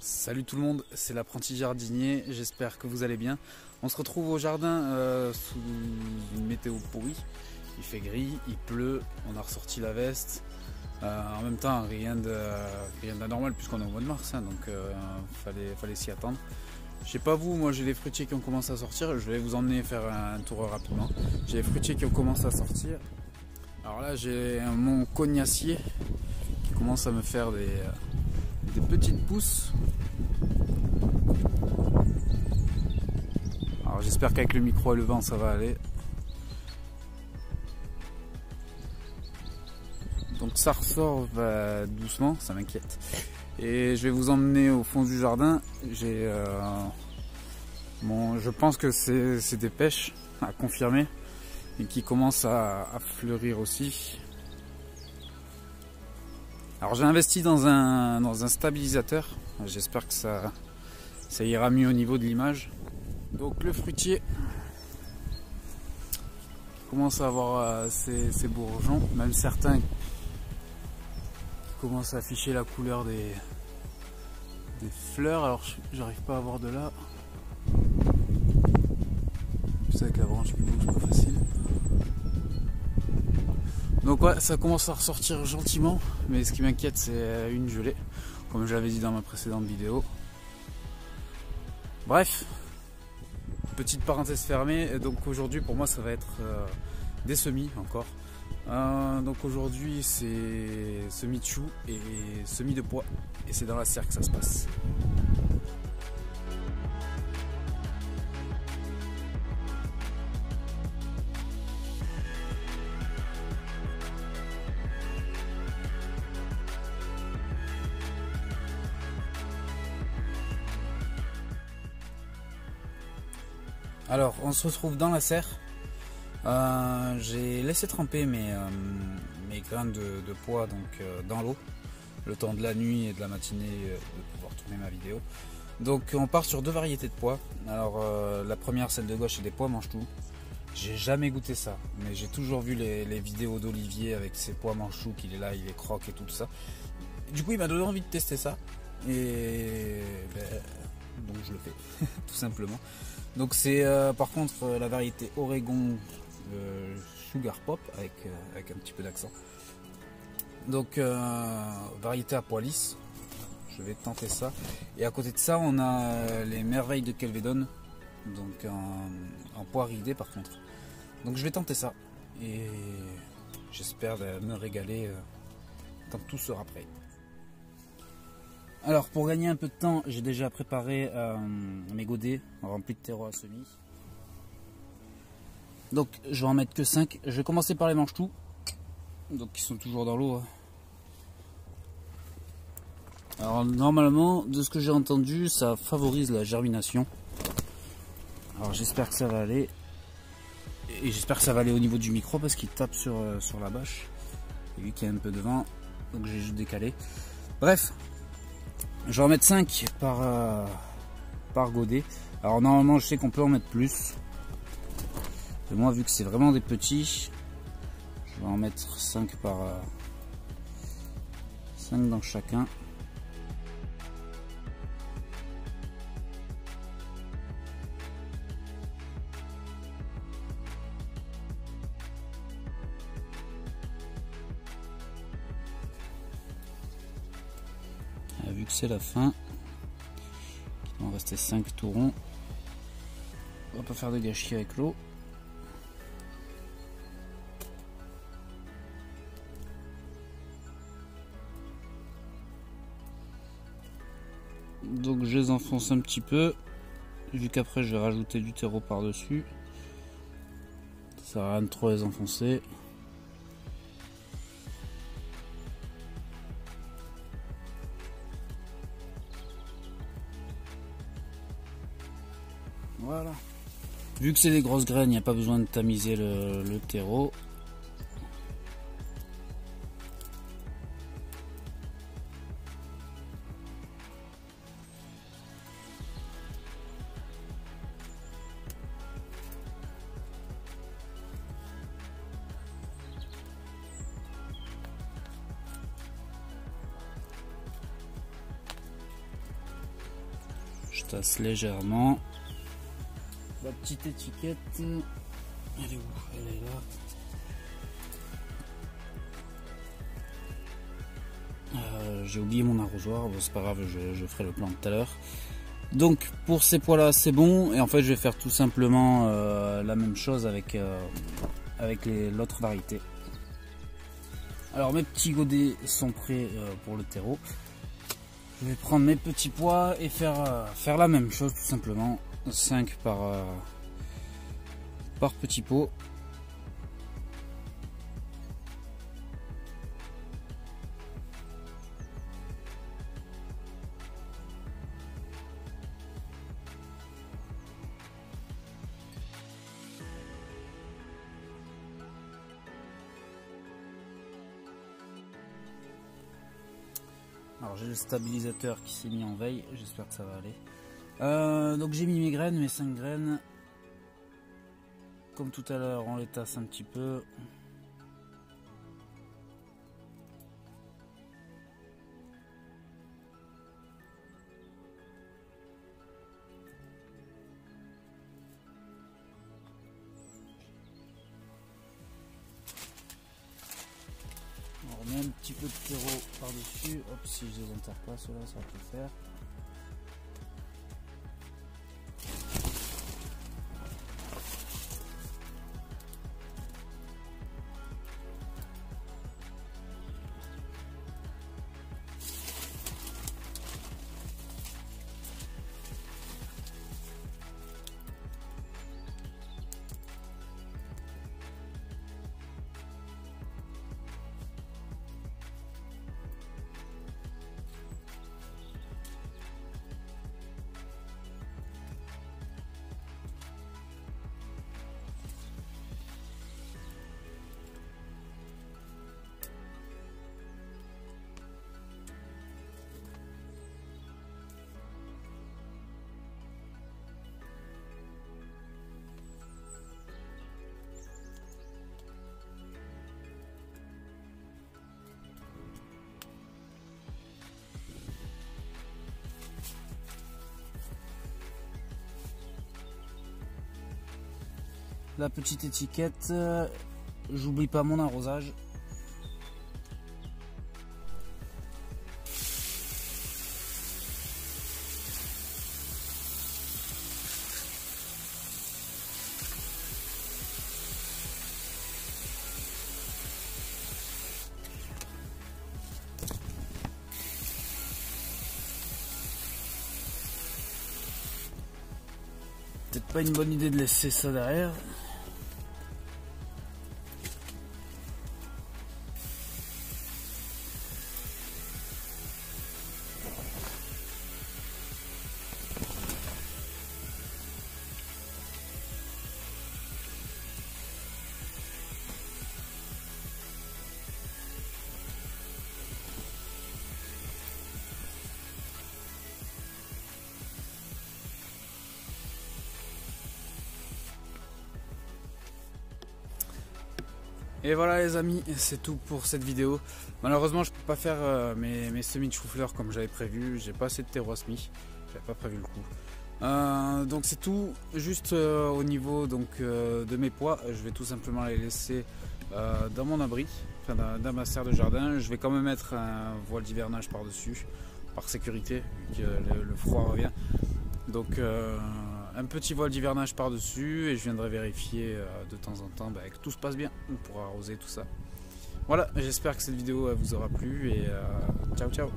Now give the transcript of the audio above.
Salut tout le monde, c'est l'apprenti jardinier, j'espère que vous allez bien. On se retrouve au jardin sous une météo pourrie. Il fait gris, il pleut, on a ressorti la veste. En même temps, rien d'anormal puisqu'on est au mois de mars, hein, donc fallait s'y attendre. Je sais pas vous, moi j'ai les fruitiers qui ont commencé à sortir. Je vais vous emmener faire un tour rapidement. J'ai les fruitiers qui ont commencé à sortir. Alors là j'ai mon cognacier qui commence à me faire des petites pousses. Alors j'espère qu'avec le micro et le vent ça va aller. Donc ça ressort doucement, ça m'inquiète. Et je vais vous emmener au fond du jardin. Je pense que c'est des pêches à confirmer et qui commencent à fleurir aussi. Alors j'ai investi dans un stabilisateur. J'espère que ça ira mieux au niveau de l'image. Donc le fruitier commence à avoir ses bourgeons, même certains commencent à afficher la couleur des fleurs. Alors j'arrive pas à voir de là. C'est avec la branche qui bouge pas facile. Donc ouais, ça commence à ressortir gentiment, mais ce qui m'inquiète c'est une gelée, comme je l'avais dit dans ma précédente vidéo. Bref, petite parenthèse fermée. Donc aujourd'hui pour moi ça va être des semis encore. Donc aujourd'hui c'est semis de choux et semis de pois, et c'est dans la serre que ça se passe. Alors on se retrouve dans la serre. J'ai laissé tremper mes graines de pois dans l'eau le temps de la nuit et de la matinée de pouvoir tourner ma vidéo. Donc on part sur deux variétés de pois. Alors la première, celle de gauche, c'est des pois mange-tout. J'ai jamais goûté ça, mais j'ai toujours vu les vidéos d'Olivier avec ses pois mange-tout, qu'il est là, il les croque et tout ça. Du coup il m'a donné envie de tester ça et donc je le fais tout simplement. Donc c'est par contre la variété Oregon Sugar Pop avec un petit peu d'accent. Donc variété à pois lisse. Je vais tenter ça. Et à côté de ça on a les merveilles de Kelvedon, donc en pois ridé par contre. Donc je vais tenter ça et j'espère me régaler quand tout sera prêt. Alors pour gagner un peu de temps, j'ai déjà préparé mes godets remplis de terreau à semis. Donc je vais en mettre que 5. Je vais commencer par les mange-tout, donc qui sont toujours dans l'eau. Alors normalement, de ce que j'ai entendu, ça favorise la germination. Alors j'espère que ça va aller. Et j'espère que ça va aller au niveau du micro parce qu'il tape sur la bâche. Et vu qu'il y a un peu de vent, donc j'ai juste décalé. Bref. Je vais en mettre 5 par godet. Alors normalement je sais qu'on peut en mettre plus. Mais moi vu que c'est vraiment des petits, je vais en mettre 5 dans chacun. Vu que c'est la fin, il va en rester 5 tout ronds. On va pas faire de gâchis avec l'eau. Donc je les enfonce un petit peu, vu qu'après je vais rajouter du terreau par dessus. Ça sert à rien de trop les enfoncer. Voilà. Vu que c'est des grosses graines, il n'y a pas besoin de tamiser le terreau. Je tasse légèrement. La petite étiquette, elle est où? Elle est là. J'ai oublié mon arrosoir, bon, c'est pas grave, je ferai le plan tout à l'heure. Donc pour ces pois là c'est bon, et en fait je vais faire tout simplement la même chose avec l'autre variété. Alors mes petits godets sont prêts pour le terreau. Je vais prendre mes petits pois et faire la même chose tout simplement. 5 par petit pot. Alors j'ai le stabilisateur qui s'est mis en veille, j'espère que ça va aller. Donc j'ai mis mes graines, mes 5 graines. Comme tout à l'heure, on les tasse un petit peu. On remet un petit peu de terreau par-dessus. Hop, si je les enterre pas, ceux-là, ça va tout faire. La petite étiquette, j'oublie pas mon arrosage. Peut-être pas une bonne idée de laisser ça derrière. Et voilà les amis, c'est tout pour cette vidéo. Malheureusement je peux pas faire mes semis de chou-fleur comme j'avais prévu. J'ai pas assez de terreau semis, j'avais pas prévu le coup. Donc c'est tout. Juste au niveau de mes pois, je vais tout simplement les laisser dans mon abri, enfin dans ma serre de jardin. Je vais quand même mettre un voile d'hivernage par dessus, par sécurité, vu que le froid revient. Donc un petit voile d'hivernage par dessus, et je viendrai vérifier de temps en temps que tout se passe bien pour arroser tout ça. Voilà, j'espère que cette vidéo vous aura plu, et ciao ciao.